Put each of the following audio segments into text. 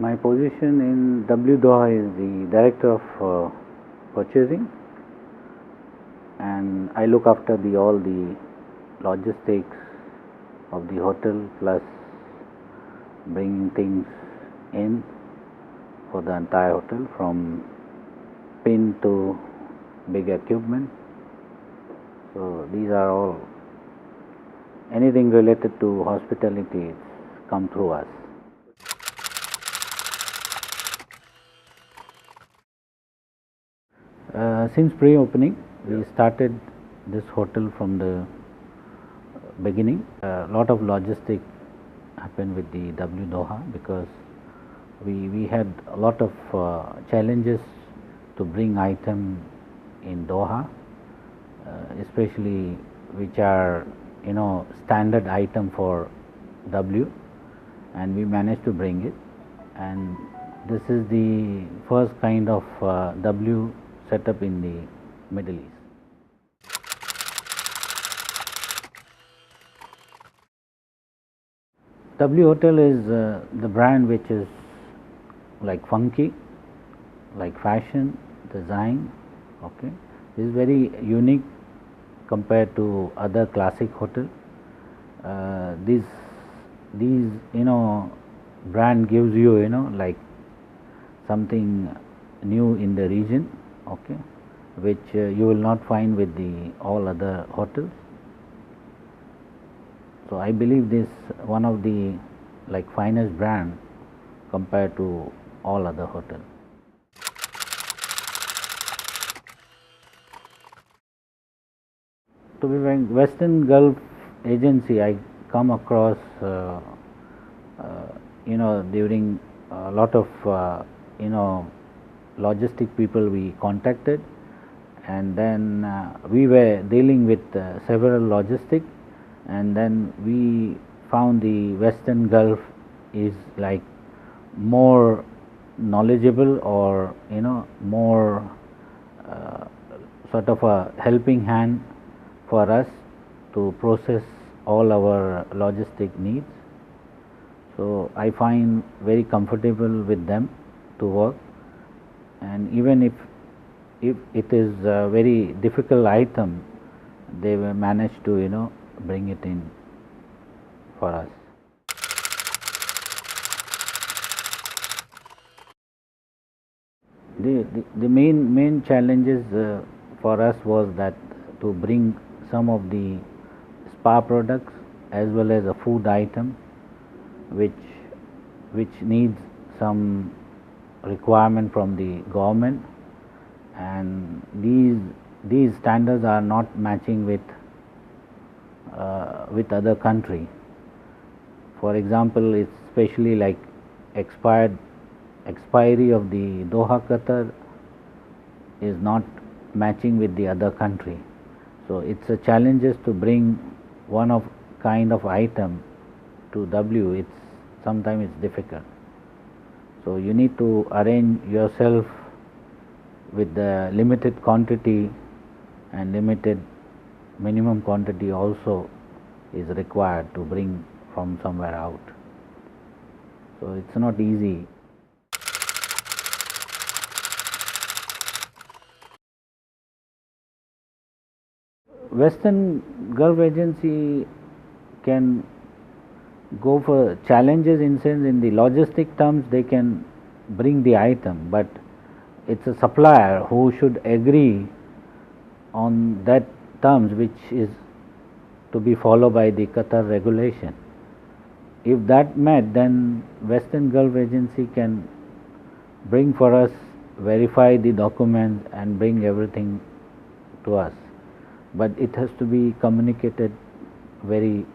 My position in W Doha is the Director of Purchasing, and I look after all the logistics of the hotel, plus bringing things in for the entire hotel, from pin to big equipment. So these are all, anything related to hospitality come through us. Since pre-opening, we started this hotel from the beginning. A lot of logistics happened with the W Doha, because we had a lot of challenges to bring item in Doha, especially which are standard item for W, and we managed to bring it. And this is the first kind of W setup in the Middle East. W Hotel is the brand which is like funky, like fashion, design. Okay, this is very unique compared to other classic hotel. These brand gives you like something new in the region. Okay, which you will not find with the all other hotels. So I believe this one of the like finest brand compared to all other hotels. To be frank, Western Gulf Agency, I come across during a lot of logistic people we contacted, and then we were dealing with several logistic, and then we found the Western Gulf is like more knowledgeable, or more sort of a helping hand for us to process all our logistic needs. So I find very comfortable with them to work, and even if it is a very difficult item, they will manage to bring it in for us. The main challenges for us was that to bring some of the spa products as well as a food item which needs some requirement from the government, and these standards are not matching with other country. For example, it's especially like expiry of the Doha, Qatar is not matching with the other country. So it's a challenges to bring one of kind of item to W. It's sometimes it's difficult. So you need to arrange yourself with the limited quantity, and limited minimum quantity also is required to bring from somewhere out. So it's not easy. Western Gulf Agency can go for challenges in sense, in the logistic terms they can bring the item, but it's a supplier who should agree on that terms which is to be followed by the Qatar regulation. If that met, then Western Gulf Agency can bring for us, verify the documents and bring everything to us, but it has to be communicated very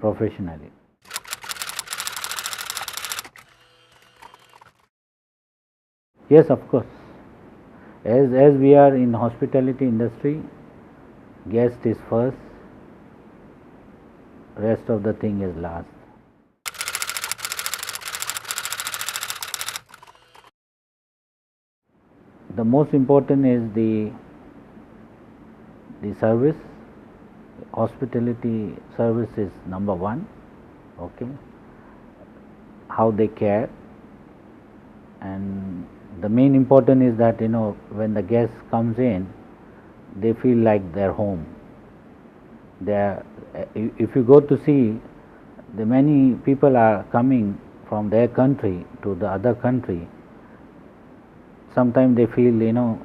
professionally. Yes, of course. As we are in hospitality industry, guest is first, rest of the thing is last. The most important is the service. Hospitality service is number one. Okay, how they care, and the main important is that when the guest comes in, they feel like they're home. If you go to see, the many people are coming from their country to the other country. Sometimes they feel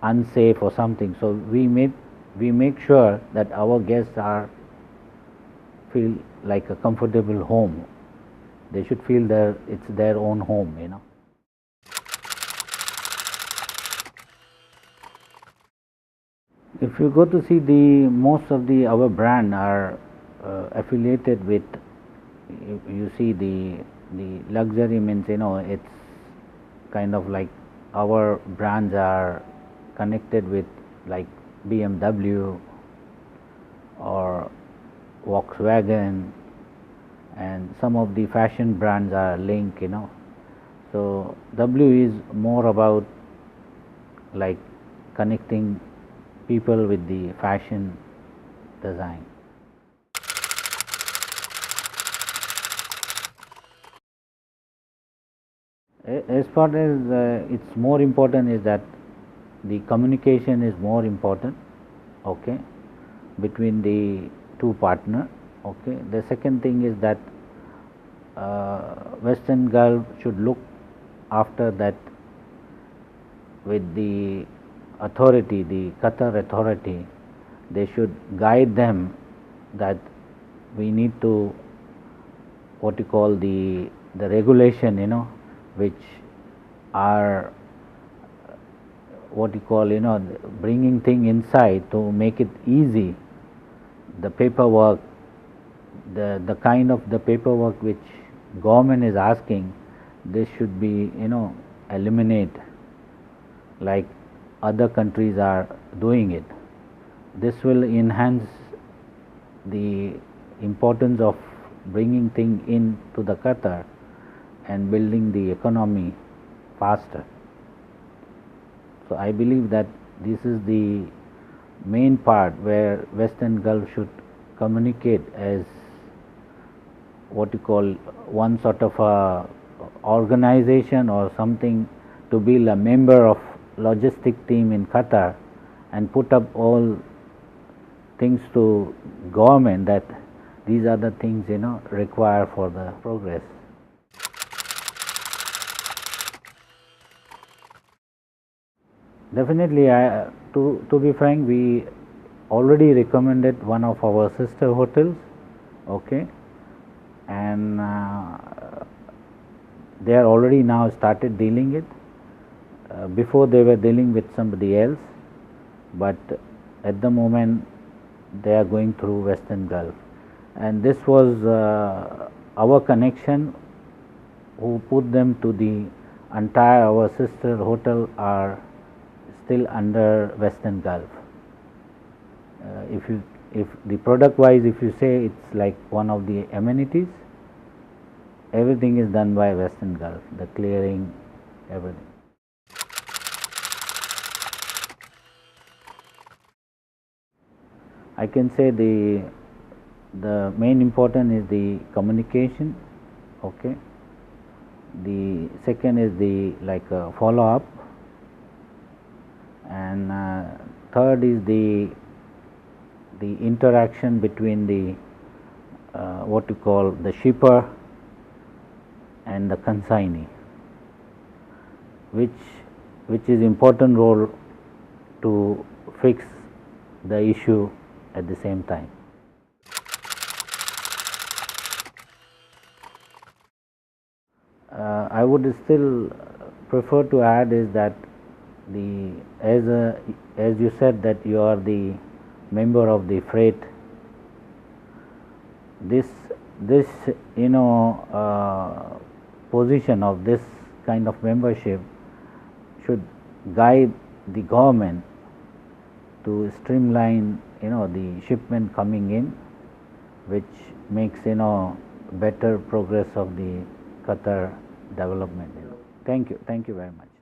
unsafe or something. So we make sure that our guests feel like a comfortable home. They should feel that it's their own home. If you go to see, most of our brand are affiliated with, you see, the luxury means it's kind of like our brands are connected with like BMW or Volkswagen, and some of the fashion brands are linked. So W is more about like connecting people with the fashion design. As far as it's more important is that the communication is more important, okay, between the two partner. Okay. The second thing is that Western Gulf should look after that with the authority, the Qatar authority. They should guide them that we need to, what you call, the regulation, which are, what you call, bringing thing inside to make it easy. The paperwork, the kind of the paperwork which government is asking, this should be eliminate, like other countries are doing it. This will enhance the importance of bringing thing into the Qatar and building the economy faster. So I believe that this is the main part where Western Gulf should communicate as, what you call, one sort of a organization or something, to be a member of logistic team in Qatar and put up all things to government that these are the things required for the progress. Definitely, to be frank, we already recommended one of our sister hotels, okay, and they are already now started dealing it. Before they were dealing with somebody else, but at the moment they are going through Western Gulf, and this was our connection who put them to the entire. Our sister hotel are still under Western Gulf. If the product wise, if you say it's like one of the amenities, everything is done by Western Gulf, the clearing, everything. I can say the main important is the communication, okay. The second is the like follow up, and third is the interaction between the what you call the shipper and the consignee, which is important role to fix the issue at the same time. I would still prefer to add is that as you said that you are the member of the freight, this position of this kind of membership should guide the government to streamline the shipment coming in, which makes better progress of the Qatar development. Thank you very much.